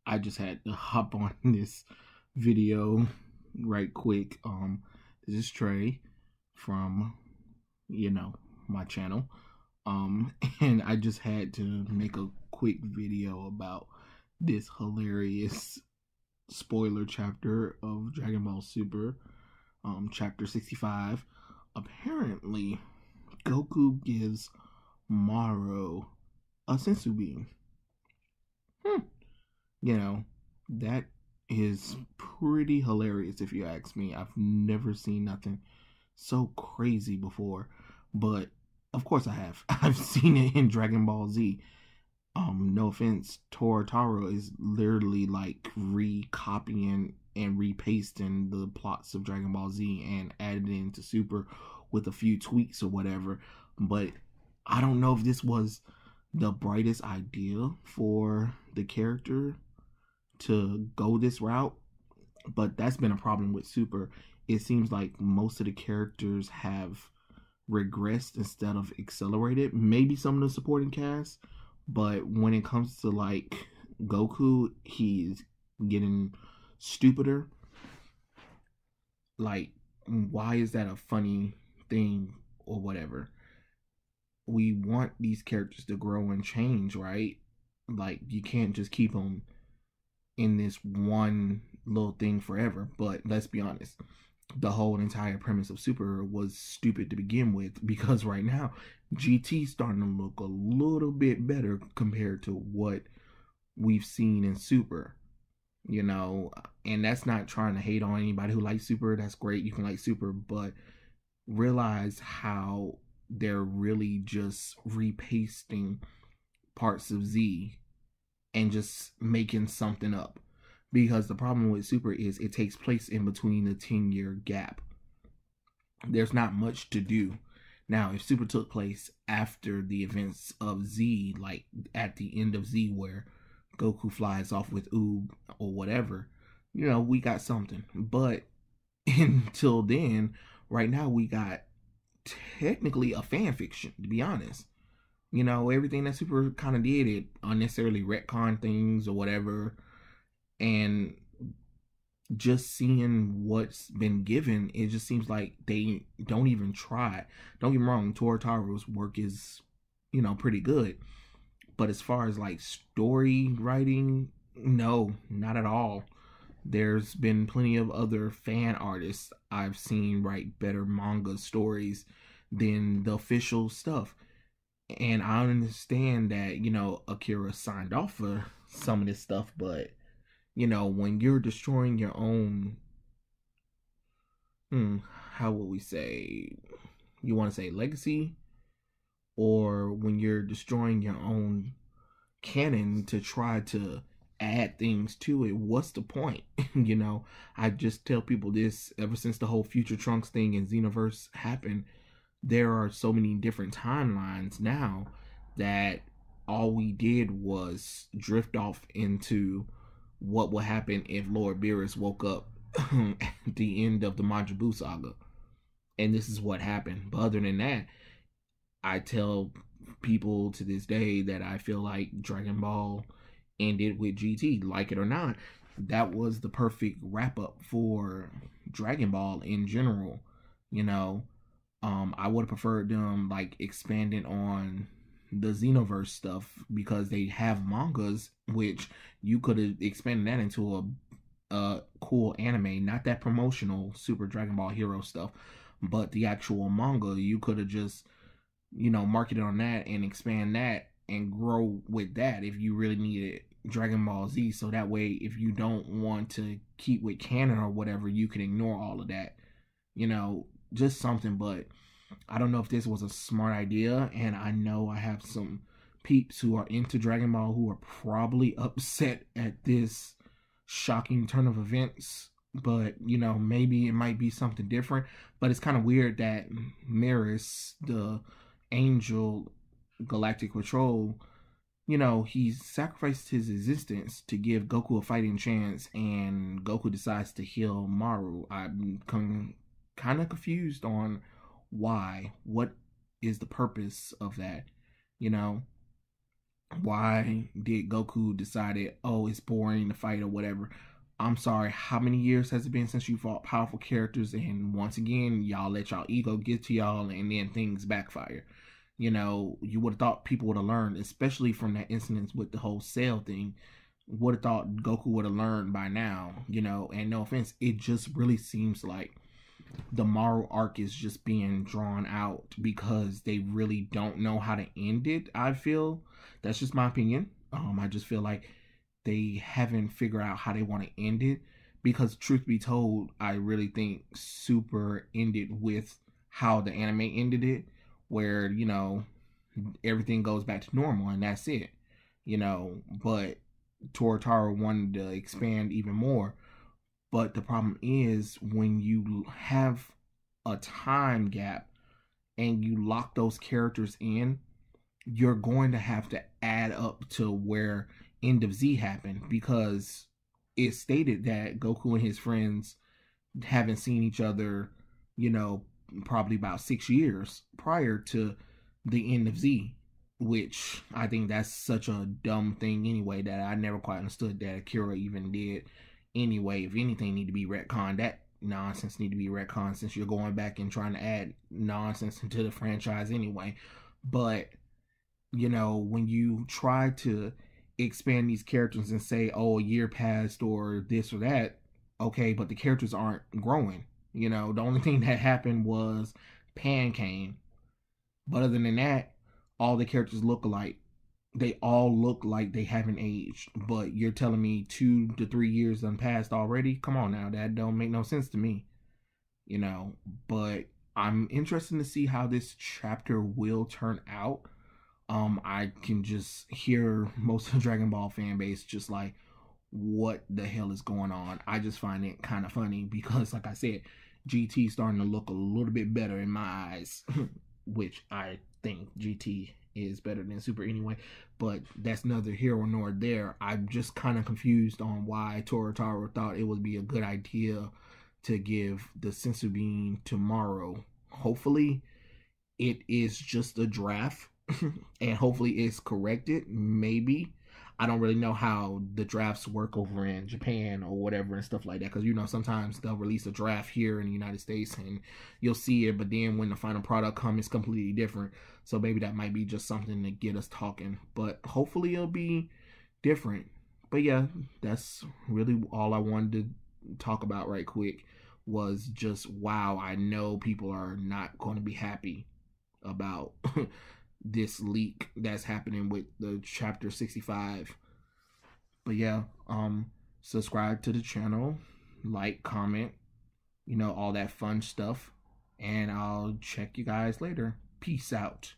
I just had to hop on this video right quick. This is Trey from, you know, my channel. And I just had to make a quick video about this hilarious spoiler chapter of Dragon Ball Super, chapter 65. Apparently, Goku gives Maro a sensu bean. You know, that is pretty hilarious if you ask me. I've never seen nothing so crazy before, but of course I have. I've seen it in Dragon Ball Z. No offense, Torotaro is literally like recopying and repasting the plots of Dragon Ball Z and added it into Super with a few tweaks or whatever. But I don't know if this was the brightest idea for the character to go this route, but that's been a problem with Super. It seems like most of the characters have regressed instead of accelerated. Maybe some of the supporting cast, but when it comes to like Goku, he's getting stupider. Like, why is that a funny thing or whatever? We want these characters to grow and change, right? Like, you can't just keep them in this one little thing forever. But let's be honest, the whole entire premise of Super was stupid to begin with, because right now GT's starting to look a little bit better compared to what we've seen in Super, you know. And that's not trying to hate on anybody who likes Super. That's great, you can like Super, but realize how they're really just repasting parts of Z and just making something up. Because the problem with Super is it takes place in between the 10-year gap. There's not much to do. Now, if Super took place after the events of Z, like at the end of Z where Goku flies off with Oob or whatever, you know, we got something. But until then, right now we got technically a fan fiction, to be honest. You know, everything that Super kind of did, it unnecessarily retcon things or whatever. And just seeing what's been given, it just seems like they don't even try. Don't get me wrong, Torotaro's work is, you know, pretty good. But as far as like story writing, no, not at all. There's been plenty of other fan artists I've seen write better manga stories than the official stuff. And I understand that, you know, Akira signed off for some of this stuff, but, you know, when you're destroying your own, how would we say, you want to say legacy? Or when you're destroying your own canon to try to add things to it, what's the point? You know, I just tell people this ever since the whole Future Trunks thing in Xenoverse happened. There are so many different timelines now that all we did was drift off into what would happen if Lord Beerus woke up at the end of the Majin Buu saga. And this is what happened. But other than that, I tell people to this day that I feel like Dragon Ball ended with GT, like it or not. That was the perfect wrap up for Dragon Ball in general, you know. I would have preferred them like expanding on the Xenoverse stuff, because they have mangas, which you could have expanded that into a cool anime, not that promotional Super Dragon Ball Hero stuff, but the actual manga. You could have just, you know, marketed on that and expand that and grow with that if you really needed Dragon Ball Z. So that way, if you don't want to keep with canon or whatever, you can ignore all of that, you know, just something. But I don't know if this was a smart idea, and I know I have some peeps who are into Dragon Ball who are probably upset at this shocking turn of events. But, you know, maybe it might be something different. But it's kind of weird that Maris, the Angel Galactic Patrol, you know, he sacrificed his existence to give Goku a fighting chance, and Goku decides to heal Maru. I'm kind of confused on why. What is the purpose of that, you know? why did Goku decided, oh, it's boring to fight or whatever? I'm sorry, how many years has it been since you fought powerful characters? And once again, y'all let y'all ego get to y'all and then things backfire. You know, you would have thought people would have learned, especially from that incident with the whole Cell thing. Would have thought Goku would have learned by now, you know, and no offense, it just really seems like the Maru arc is just being drawn out because they really don't know how to end it. I feel that's just my opinion. I just feel like they haven't figured out how they want to end it, because truth be told, I really think Super ended with how the anime ended it, where, you know, everything goes back to normal and that's it, you know. But Torotaro wanted to expand even more. But the problem is when you have a time gap and you lock those characters in, you're going to have to add up to where End of Z happened, because it stated that Goku and his friends haven't seen each other, you know, probably about 6 years prior to the End of Z, which I think that's such a dumb thing anyway, that I never quite understood that Akira even did anyway. If anything need to be retconned, that nonsense need to be retconned, since you're going back and trying to add nonsense into the franchise anyway. But you know, when you try to expand these characters and say, oh, a year passed or this or that, okay, but the characters aren't growing. You know, the only thing that happened was Pan came. But other than that, all the characters look alike. They all look like they haven't aged. But you're telling me 2 to 3 years done passed already? Come on now, that don't make no sense to me. You know, but I'm interested to see how this chapter will turn out. I can just hear most of the Dragon Ball fan base just like, what the hell is going on? I just find it kind of funny because, like I said, GT starting to look a little bit better in my eyes, which I think GT is better than Super anyway, but that's neither here nor there. I'm just kind of confused on why Torotaro thought it would be a good idea to give the sensu bean tomorrow. Hopefully it is just a draft and hopefully it's corrected. Maybe, I don't really know how the drafts work over in Japan or whatever and stuff like that, because you know sometimes they'll release a draft here in the United States and you'll see it, but then when the final product comes, it's completely different. So maybe that might be just something to get us talking, but hopefully it'll be different. But yeah, that's really all I wanted to talk about right quick, was just, wow, I know people are not going to be happy about this leak that's happening with the chapter 65. But yeah, subscribe to the channel, like, comment, you know, all that fun stuff, and I'll check you guys later. Peace out.